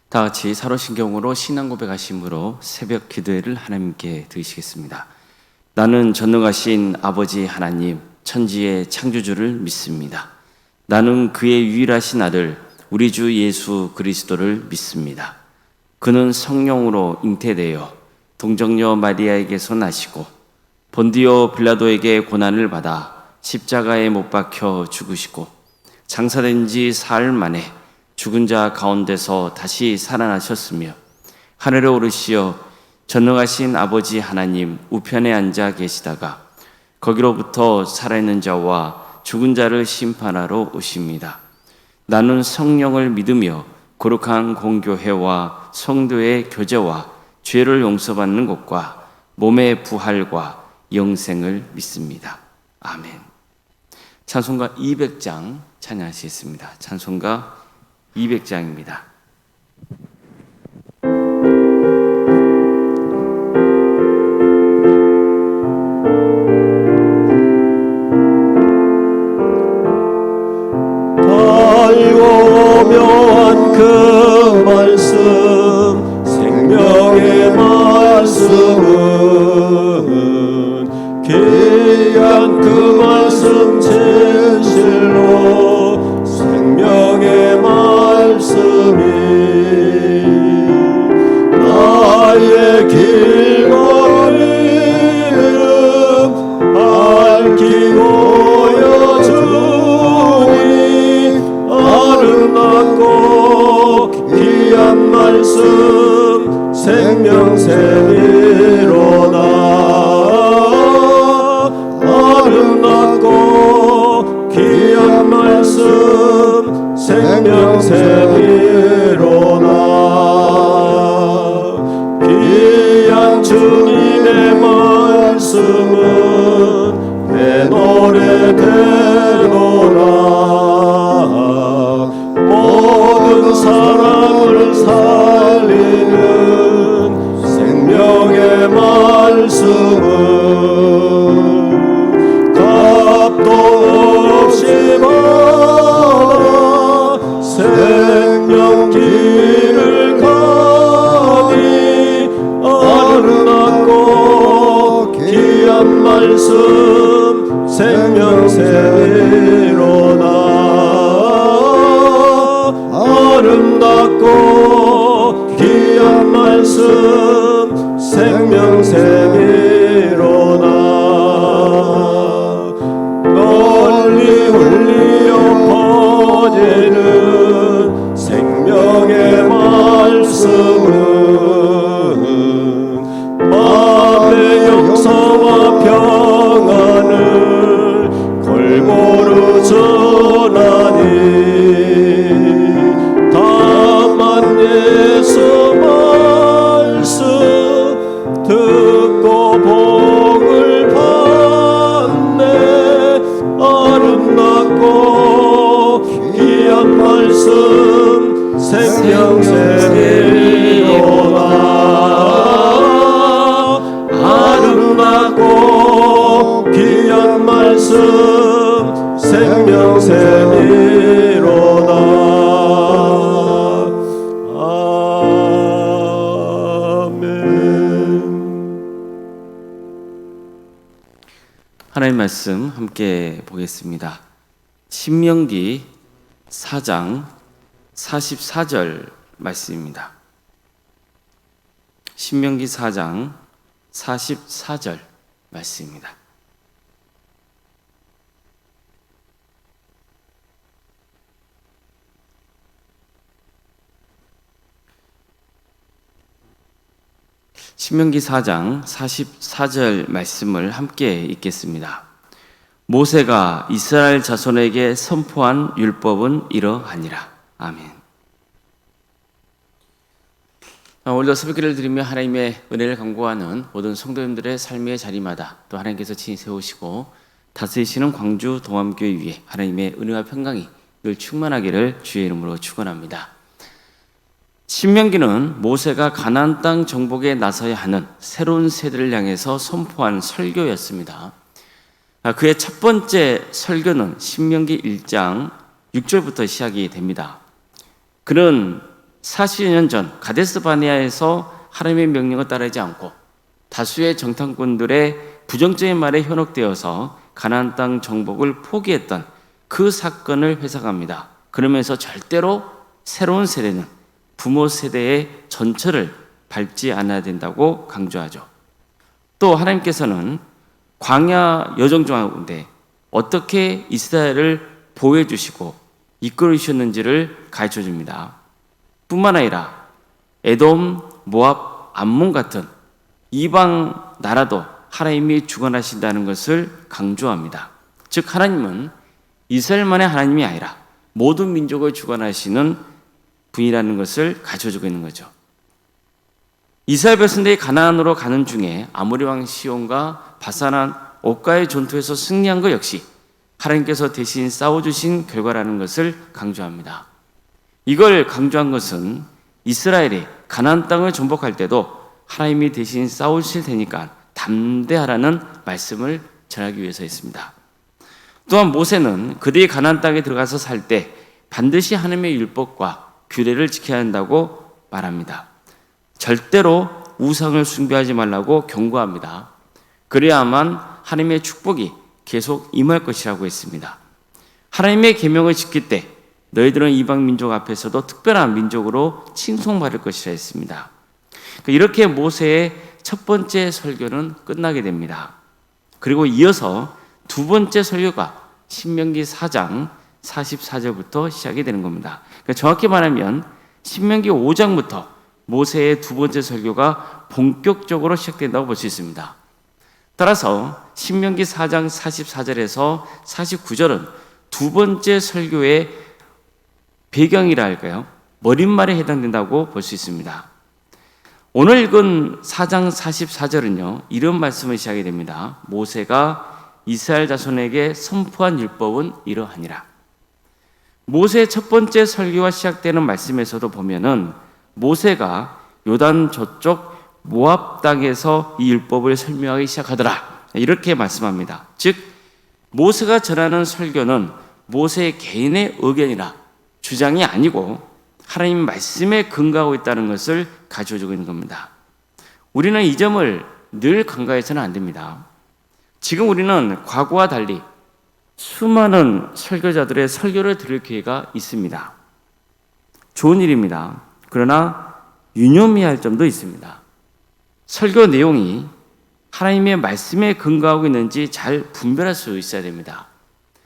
다 같이 사로신경으로 신앙 고백하심으로 새벽 기도회를 하나님께 드리시겠습니다. 나는 전능하신 아버지 하나님, 천지의 창조주를 믿습니다. 나는 그의 유일하신 아들, 우리 주 예수 그리스도를 믿습니다. 그는 성령으로 잉태되어 동정녀 마리아에게서 나시고 본디오 빌라도에게 고난을 받아 십자가에 못 박혀 죽으시고 장사된 지 사흘 만에 죽은 자 가운데서 다시 살아나셨으며 하늘에 오르시어 전능하신 아버지 하나님 우편에 앉아 계시다가 거기로부터 살아있는 자와 죽은 자를 심판하러 오십니다. 나는 성령을 믿으며 거룩한 공교회와 성도의 교제와 죄를 용서받는 것과 몸의 부활과 영생을 믿습니다. 아멘. 찬송가 200장 찬양하시겠습니다. 찬송가 200장입니다. 달고 묘한 그 말씀, 생명의 말씀은 귀한 그 말씀 진실로 생명의 말씀이 나의 길거리를 밝히고 여주니 아름답고 귀한 말씀 생명샘이로다. 아름답고 귀한 말씀 생명샘이로다. 귀한 주님의 말씀은 내 노래 되노라. 모든 사람을 살리는 생명의 말씀은 값도 없이 받아 생명길을 가니 아름답고 귀한 말씀 생명샘이로다. 아름답고 귀한 말씀 생명샘이로다. 널리 울리어 퍼지는 생명의 말씀은 마음의 용서와 평안을 골고루 전하니 예수 말씀 듣고 복을 받네. 아름답고 귀한 말씀 생명샘이로다. 아름답고 귀한 말씀 생명샘이로다. 하나님 말씀 함께 보겠습니다. 신명기 4장 44절 말씀입니다. 신명기 4장 44절 말씀입니다. 신명기 4장 44절 말씀을 함께 읽겠습니다. 모세가 이스라엘 자손에게 선포한 율법은 이러하니라. 아멘. 오늘도 새벽기를 드리며 하나님의 은혜를 간구하는 모든 성도님들의 삶의 자리마다 또 하나님께서 친히 세우시고 다스리시는 광주 동암교회 위에 하나님의 은혜와 평강이 늘 충만하기를 주의 이름으로 축원합니다. 신명기는 모세가 가나안 땅 정복에 나서야 하는 새로운 세대를 향해서 선포한 설교였습니다. 그의 첫 번째 설교는 신명기 1장 6절부터 시작이 됩니다. 그는 40여 년 전 가데스 바네아에서 하나님의 명령을 따르지 않고 다수의 정탐꾼들의 부정적인 말에 현혹되어서 가나안 땅 정복을 포기했던 그 사건을 회상합니다. 그러면서 절대로 새로운 세대는 부모 세대의 전철을 밟지 않아야 된다고 강조하죠. 또 하나님께서는 광야 여정 가운데 어떻게 이스라엘을 보호해 주시고 이끌으셨는지를 가르쳐 줍니다. 뿐만 아니라 에돔, 모압, 암몬 같은 이방 나라도 하나님이 주관하신다는 것을 강조합니다. 즉 하나님은 이스라엘만의 하나님이 아니라 모든 민족을 주관하시는 분이라는 것을 가르쳐주고 있는 거죠. 이스라엘 백성들이 가나안으로 가는 중에 아모리 왕 시온과 바산한 옥가의 전투에서 승리한 것 역시 하나님께서 대신 싸워주신 결과라는 것을 강조합니다. 이걸 강조한 것은 이스라엘이 가나안 땅을 정복할 때도 하나님이 대신 싸우실 테니까 담대하라는 말씀을 전하기 위해서였습니다. 또한 모세는 그들이 가나안 땅에 들어가서 살 때 반드시 하나님의 율법과 규례를 지켜야 한다고 말합니다. 절대로 우상을 숭배하지 말라고 경고합니다. 그래야만 하나님의 축복이 계속 임할 것이라고 했습니다. 하나님의 계명을 지킬 때 너희들은 이방 민족 앞에서도 특별한 민족으로 칭송받을 것이라 했습니다. 이렇게 모세의 첫 번째 설교는 끝나게 됩니다. 그리고 이어서 두 번째 설교가 신명기 4장 44절부터 시작이 되는 겁니다. 정확히 말하면 신명기 5장부터 모세의 두 번째 설교가 본격적으로 시작된다고 볼 수 있습니다. 따라서 신명기 4장 44절에서 49절은 두 번째 설교의 배경이라 할까요? 머릿말에 해당된다고 볼 수 있습니다. 오늘 읽은 4장 44절은요, 이런 말씀을 시작이 됩니다. 모세가 이스라엘 자손에게 선포한 율법은 이러하니라. 모세의 첫 번째 설교가 시작되는 말씀에서도 보면은 모세가 요단 저쪽 모압 땅에서 이 율법을 설명하기 시작하더라. 이렇게 말씀합니다. 즉 모세가 전하는 설교는 모세의 개인의 의견이나 주장이 아니고 하나님 말씀에 근거하고 있다는 것을 가르쳐주고 있는 겁니다. 우리는 이 점을 늘 간과해서는 안 됩니다. 지금 우리는 과거와 달리 수많은 설교자들의 설교를 들을 기회가 있습니다. 좋은 일입니다. 그러나 유념해야 할 점도 있습니다. 설교 내용이 하나님의 말씀에 근거하고 있는지 잘 분별할 수 있어야 됩니다.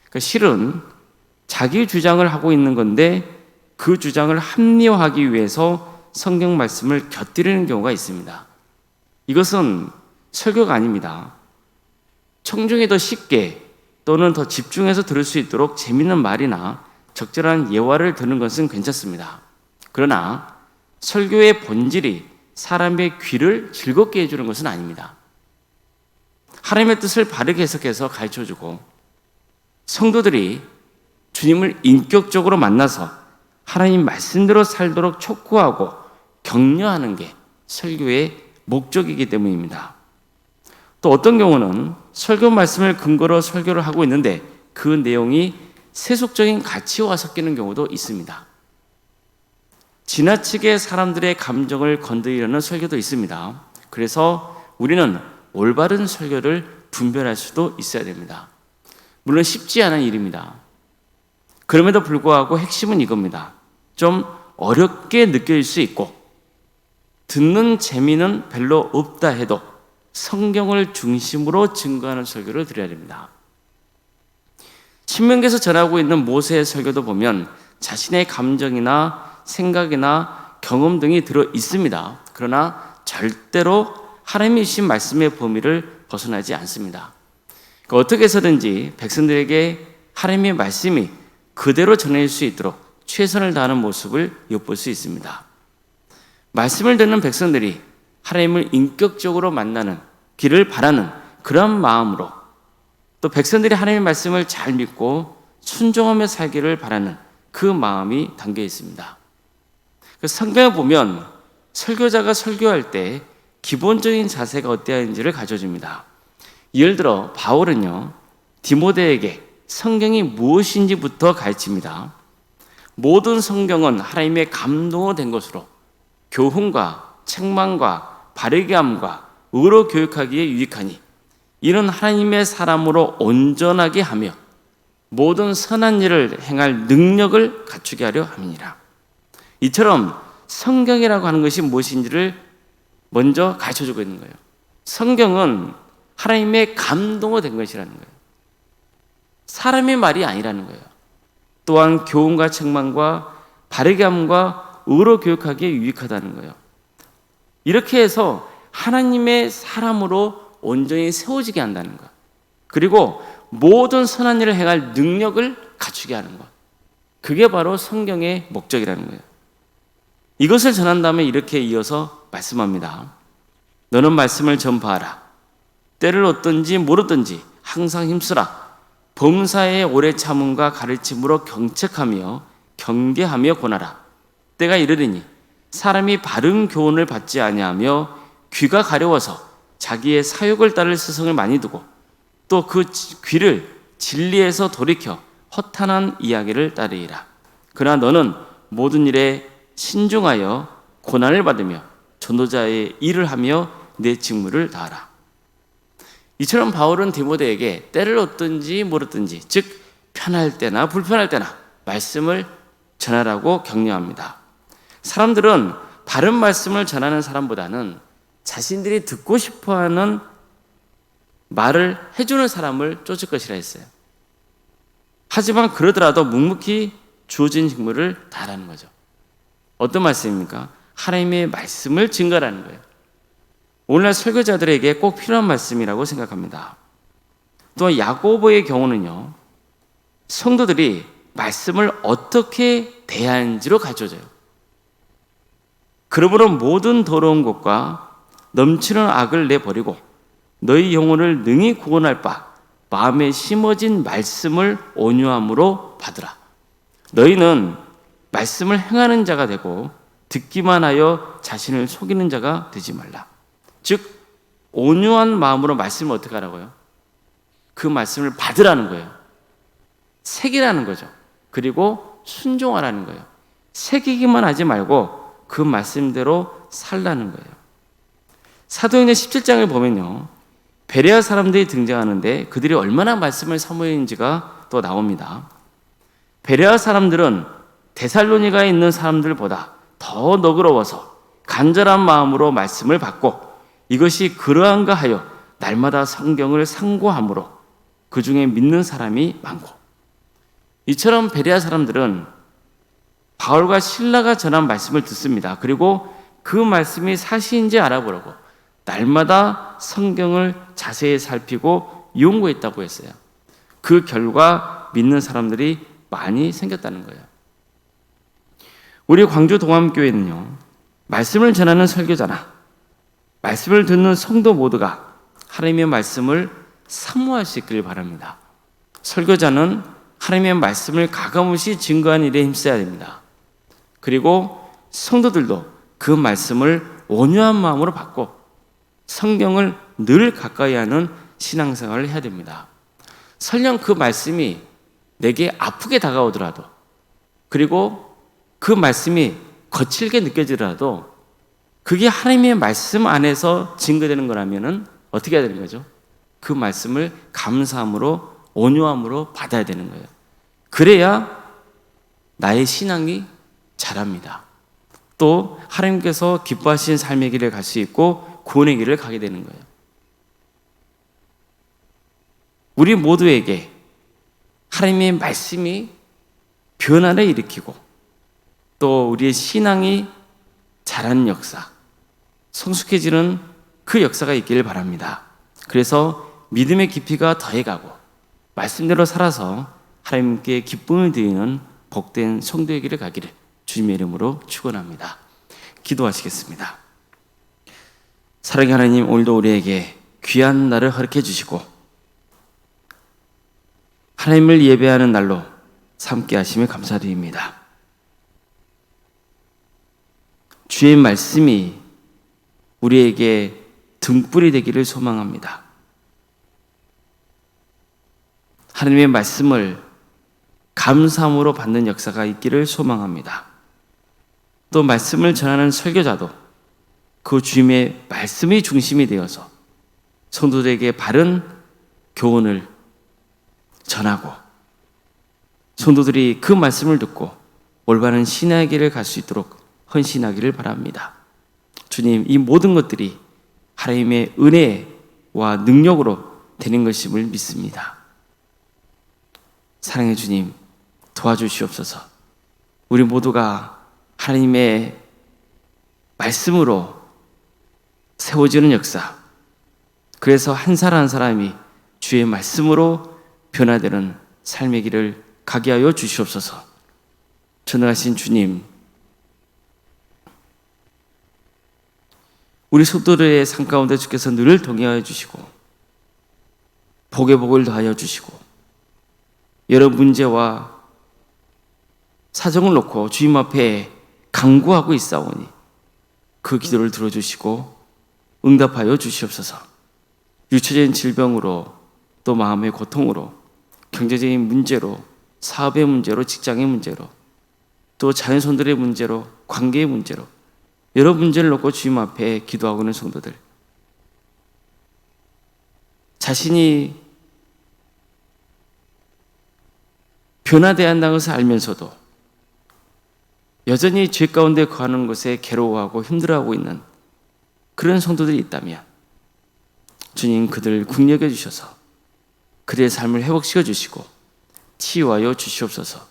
그러니까 실은 자기 주장을 하고 있는 건데 그 주장을 합리화하기 위해서 성경 말씀을 곁들이는 경우가 있습니다. 이것은 설교가 아닙니다. 청중이 더 쉽게 또는 더 집중해서 들을 수 있도록 재밌는 말이나 적절한 예화를 듣는 것은 괜찮습니다. 그러나 설교의 본질이 사람의 귀를 즐겁게 해주는 것은 아닙니다. 하나님의 뜻을 바르게 해석해서 가르쳐주고 성도들이 주님을 인격적으로 만나서 하나님 말씀대로 살도록 촉구하고 격려하는 게 설교의 목적이기 때문입니다. 또 어떤 경우는 설교 말씀을 근거로 설교를 하고 있는데 그 내용이 세속적인 가치와 섞이는 경우도 있습니다. 지나치게 사람들의 감정을 건드리려는 설교도 있습니다. 그래서 우리는 올바른 설교를 분별할 수도 있어야 됩니다. 물론 쉽지 않은 일입니다. 그럼에도 불구하고 핵심은 이겁니다. 좀 어렵게 느껴질 수 있고 듣는 재미는 별로 없다 해도 성경을 중심으로 증거하는 설교를 드려야 됩니다. 신명기에서 전하고 있는 모세의 설교도 보면 자신의 감정이나 생각이나 경험 등이 들어 있습니다. 그러나 절대로 하나님이 주신 말씀의 범위를 벗어나지 않습니다. 그러니까 어떻게 해서든지 백성들에게 하나님의 말씀이 그대로 전해질 수 있도록 최선을 다하는 모습을 엿볼 수 있습니다. 말씀을 듣는 백성들이 하나님을 인격적으로 만나는 길을 바라는 그런 마음으로 또 백성들이 하나님의 말씀을 잘 믿고 순종하며 살기를 바라는 그 마음이 담겨 있습니다. 성경에 보면 설교자가 설교할 때 기본적인 자세가 어때야 하는지를 가르쳐줍니다. 예를 들어 바울은요 디모데에게 성경이 무엇인지부터 가르칩니다. 모든 성경은 하나님의 감동으로 된 것으로 교훈과 책망과 바르게 함과 의로 교육하기에 유익하니 이는 하나님의 사람으로 온전하게 하며 모든 선한 일을 행할 능력을 갖추게 하려 함이니라. 이처럼 성경이라고 하는 것이 무엇인지를 먼저 가르쳐주고 있는 거예요. 성경은 하나님의 감동으로 된 것이라는 거예요. 사람의 말이 아니라는 거예요. 또한 교훈과 책망과 바르게 함과 의로 교육하기에 유익하다는 거예요. 이렇게 해서 하나님의 사람으로 온전히 세워지게 한다는 것, 그리고 모든 선한 일을 행할 능력을 갖추게 하는 것, 그게 바로 성경의 목적이라는 거예요. 이것을 전한 다음에 이렇게 이어서 말씀합니다. 너는 말씀을 전파하라. 때를 얻든지 모르든지 항상 힘쓰라. 범사에 오래 참음과 가르침으로 경책하며 경계하며 권하라. 때가 이르리니 사람이 바른 교훈을 받지 아니하며 귀가 가려워서 자기의 사욕을 따를 스승을 많이 두고 또 그 귀를 진리에서 돌이켜 허탄한 이야기를 따르리라. 그러나 너는 모든 일에 신중하여 고난을 받으며 전도자의 일을 하며 내 직무를 다하라. 이처럼 바울은 디모데에게 때를 얻든지 모르든지, 즉 편할 때나 불편할 때나 말씀을 전하라고 격려합니다. 사람들은 바른 말씀을 전하는 사람보다는 자신들이 듣고 싶어하는 말을 해주는 사람을 쫓을 것이라 했어요. 하지만 그러더라도 묵묵히 주어진 직무를 다하라는 거죠. 어떤 말씀입니까? 하나님의 말씀을 증거하라는 거예요. 오늘날 설교자들에게 꼭 필요한 말씀이라고 생각합니다. 또 야고보의 경우는요, 성도들이 말씀을 어떻게 대하는지로 가르쳐줘요. 그러므로 모든 더러운 것과 넘치는 악을 내버리고 너희 영혼을 능히 구원할 바 마음에 심어진 말씀을 온유함으로 받으라. 너희는 말씀을 행하는 자가 되고 듣기만 하여 자신을 속이는 자가 되지 말라. 즉 온유한 마음으로 말씀을 어떻게 하라고요? 그 말씀을 받으라는 거예요. 새기라는 거죠. 그리고 순종하라는 거예요. 새기기만 하지 말고 그 말씀대로 살라는 거예요. 사도행전 17장을 보면요, 베레아 사람들이 등장하는데 그들이 얼마나 말씀을 사모했는지가 또 나옵니다. 베레아 사람들은 데살로니가에 있는 사람들보다 더 너그러워서 간절한 마음으로 말씀을 받고 이것이 그러한가 하여 날마다 성경을 상고함으로 그 중에 믿는 사람이 많고, 이처럼 베레아 사람들은 바울과 실라가 전한 말씀을 듣습니다. 그리고 그 말씀이 사실인지 알아보려고 날마다 성경을 자세히 살피고 연구했다고 했어요. 그 결과 믿는 사람들이 많이 생겼다는 거예요. 우리 광주 동암교회는요, 말씀을 전하는 설교자나 말씀을 듣는 성도 모두가 하나님의 말씀을 사모할 수 있기를 바랍니다. 설교자는 하나님의 말씀을 가감없이 증거하는 일에 힘써야 됩니다. 그리고 성도들도 그 말씀을 온유한 마음으로 받고 성경을 늘 가까이 하는 신앙생활을 해야 됩니다. 설령 그 말씀이 내게 아프게 다가오더라도, 그리고 그 말씀이 거칠게 느껴지더라도 그게 하나님의 말씀 안에서 증거되는 거라면 어떻게 해야 되는 거죠? 그 말씀을 감사함으로 온유함으로 받아야 되는 거예요. 그래야 나의 신앙이 자랍니다. 또 하나님께서 기뻐하신 삶의 길을 갈 수 있고 구원의 길을 가게 되는 거예요. 우리 모두에게 하나님의 말씀이 변화를 일으키고 또 우리의 신앙이 자라는 역사, 성숙해지는 그 역사가 있기를 바랍니다. 그래서 믿음의 깊이가 더해가고 말씀대로 살아서 하나님께 기쁨을 드리는 복된 성도의 길을 가기를 주님의 이름으로 축원합니다. 기도하시겠습니다. 사랑의 하나님, 오늘도 우리에게 귀한 날을 허락해 주시고 하나님을 예배하는 날로 삼게 하심에 감사드립니다. 주의 말씀이 우리에게 등불이 되기를 소망합니다. 하나님의 말씀을 감사함으로 받는 역사가 있기를 소망합니다. 또 말씀을 전하는 설교자도 그 주님의 말씀이 중심이 되어서 성도들에게 바른 교훈을 전하고 성도들이 그 말씀을 듣고 올바른 신앙의 길을 갈 수 있도록 헌신하기를 바랍니다. 주님, 이 모든 것들이 하나님의 은혜와 능력으로 되는 것임을 믿습니다. 사랑의 주님, 도와주시옵소서. 우리 모두가 하나님의 말씀으로 세워지는 역사, 그래서 한 사람 한 사람이 주의 말씀으로 변화되는 삶의 길을 가게 하여 주시옵소서. 전능하신 주님, 우리 성도들의 삶 가운데 주께서 늘 동행하여 주시고 복의 복을 더하여 주시고 여러 문제와 사정을 놓고 주님 앞에 간구하고 있사오니 그 기도를 들어주시고 응답하여 주시옵소서. 유체적인 질병으로 또 마음의 고통으로 경제적인 문제로 사업의 문제로 직장의 문제로 또 자녀손들의 문제로 관계의 문제로 여러 문제를 놓고 주님 앞에 기도하고 있는 성도들, 자신이 변화되어야 한다는 것을 알면서도 여전히 죄 가운데 거하는 것에 괴로워하고 힘들어하고 있는 그런 성도들이 있다면 주님, 그들 긍휼해 주셔서 그들의 삶을 회복시켜 주시고 치유하여 주시옵소서.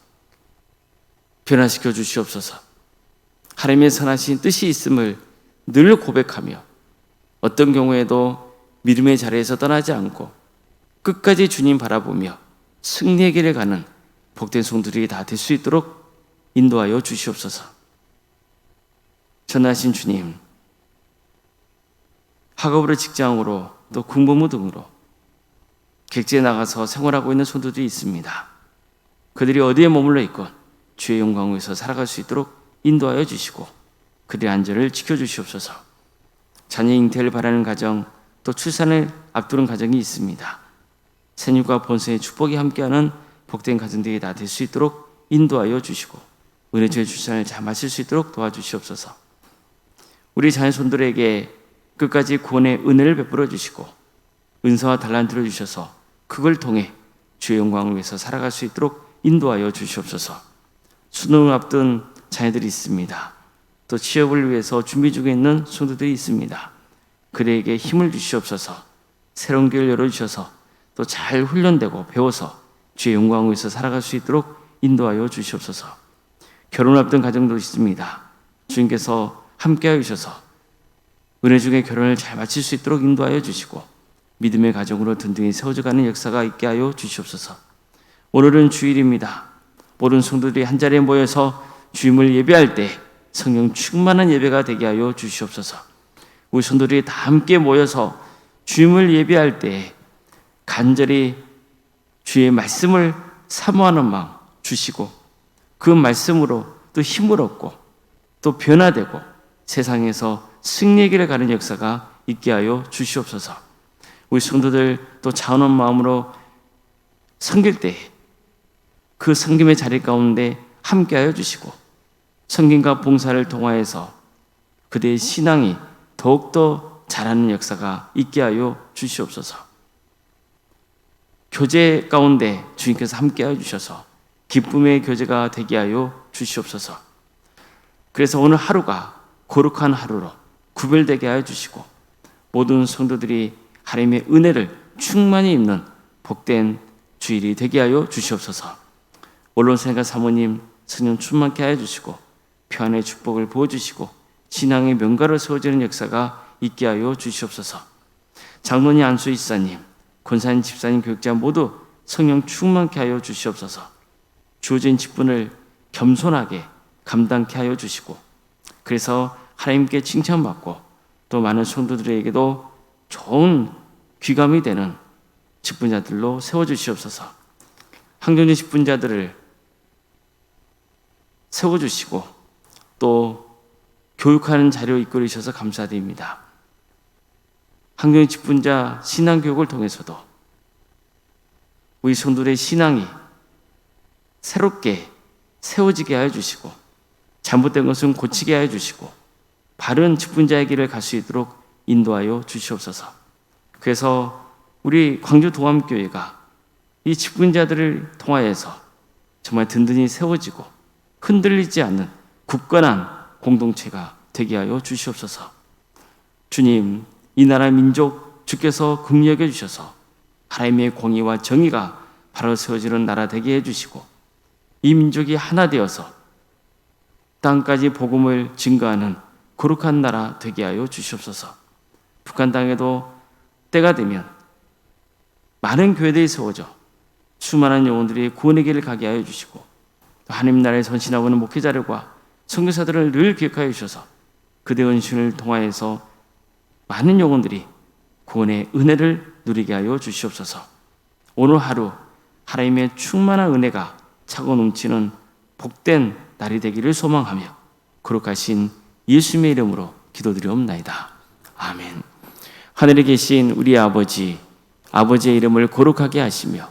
변화시켜 주시옵소서. 하나님의 선하신 뜻이 있음을 늘 고백하며 어떤 경우에도 믿음의 자리에서 떠나지 않고 끝까지 주님 바라보며 승리의 길을 가는 복된 성도들이 다 될 수 있도록 인도하여 주시옵소서. 전하신 주님, 학업으로 직장으로 또 군복무 등으로 객지에 나가서 생활하고 있는 성도들이 있습니다. 그들이 어디에 머물러 있건 주의 영광 위에서 살아갈 수 있도록 인도하여 주시고 그들의 안전을 지켜주시옵소서. 자녀 잉태를 바라는 가정, 또 출산을 앞두는 가정이 있습니다. 생육과 본성의 축복이 함께하는 복된 가정들이 다 될 수 있도록 인도하여 주시고 은혜주의 출산을 잘 마칠 수 있도록 도와주시옵소서. 우리 자녀손들에게 끝까지 구원의 은혜를 베풀어 주시고 은사와 달란트를 주셔서 그걸 통해 주의 영광을 위해서 살아갈 수 있도록 인도하여 주시옵소서. 수능을 앞둔 자녀들이 있습니다. 또 취업을 위해서 준비 중에 있는 성도들이 있습니다. 그들에게 힘을 주시옵소서. 새로운 길을 열어주셔서 또 잘 훈련되고 배워서 주의 영광을 위해서 살아갈 수 있도록 인도하여 주시옵소서. 결혼을 앞둔 가정도 있습니다. 주님께서 함께하여 주셔서 은혜 중에 결혼을 잘 마칠 수 있도록 인도하여 주시고 믿음의 가정으로 든든히 세워져가는 역사가 있게 하여 주시옵소서. 오늘은 주일입니다. 모든 성도들이 한자리에 모여서 주님을 예배할 때 성령 충만한 예배가 되게 하여 주시옵소서. 우리 성도들이 다 함께 모여서 주님을 예배할 때 간절히 주의 말씀을 사모하는 마음 주시고 그 말씀으로 또 힘을 얻고 또 변화되고 세상에서 승리의 길을 가는 역사가 있게 하여 주시옵소서. 우리 성도들 또 차원한 마음으로 섬길 때 그 섬김의 자리 가운데 함께하여 주시고 섬김과 봉사를 통하여서 그들의 신앙이 더욱더 자라는 역사가 있게 하여 주시옵소서. 교제 가운데 주님께서 함께하여 주셔서 기쁨의 교제가 되게 하여 주시옵소서. 그래서 오늘 하루가 거룩한 하루로 구별되게 하여 주시고 모든 성도들이 하나님의 은혜를 충만히 입는 복된 주일이 되게 하여 주시옵소서. 언론생과 사모님 성령 충만케 하여 주시고 평안의 축복을 부어주시고 신앙의 명가로 세워지는 역사가 있게 하여 주시옵소서. 장로님, 안수 이사님, 권사님, 집사님, 교육자 모두 성령 충만케 하여 주시옵소서. 주어진 직분을 겸손하게 감당케 하여 주시고 그래서 하나님께 칭찬받고 또 많은 성도들에게도 좋은 귀감이 되는 직분자들로 세워주시옵소서. 항정진 직분자들을 세워주시고 또 교육하는 자료 이끌으셔서 감사드립니다. 항정진 직분자 신앙교육을 통해서도 우리 성도들의 신앙이 새롭게 세워지게 하여 주시고 잘못된 것은 고치게 하여 주시고 바른 직분자의 길을 갈 수 있도록 인도하여 주시옵소서. 그래서 우리 광주 동암교회가 이 직분자들을 통하여서 정말 든든히 세워지고 흔들리지 않는 굳건한 공동체가 되게 하여 주시옵소서. 주님, 이 나라 민족 주께서 긍휼히 여겨 주셔서 하나님의 공의와 정의가 바로 세워지는 나라 되게 해주시고 이 민족이 하나 되어서 땅까지 복음을 증거하는 거룩한 나라 되게 하여 주시옵소서. 북한 땅에도 때가 되면 많은 교회들이 세워져 수많은 영혼들이 구원의 길을 가게 하여 주시고 하나님 나라에 선신하고 있는 목회자들과 선교사들을 늘 기억하여 주셔서 그대 은신을 통하여서 많은 영혼들이 구원의 은혜를 누리게 하여 주시옵소서. 오늘 하루 하나님의 충만한 은혜가 차고 넘치는 복된 날이 되기를 소망하며 거룩하신 예수님의 이름으로 기도드리옵나이다. 아멘. 하늘에 계신 우리 아버지, 아버지의 이름을 거룩하게 하시며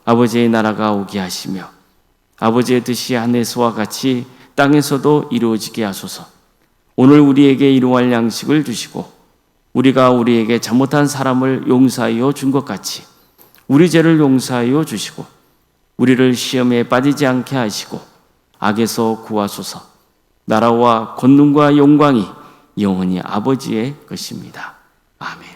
아버지의 나라가 오게 하시며 아버지의 뜻이 하늘에서와 같이 땅에서도 이루어지게 하소서. 오늘 우리에게 일용할 양식을 주시고 우리가 우리에게 잘못한 사람을 용서하여 준 것 같이 우리 죄를 용서하여 주시고 우리를 시험에 빠지지 않게 하시고 악에서 구하소서. 나라와 권능과 영광이 영원히 아버지의 것입니다. 아멘.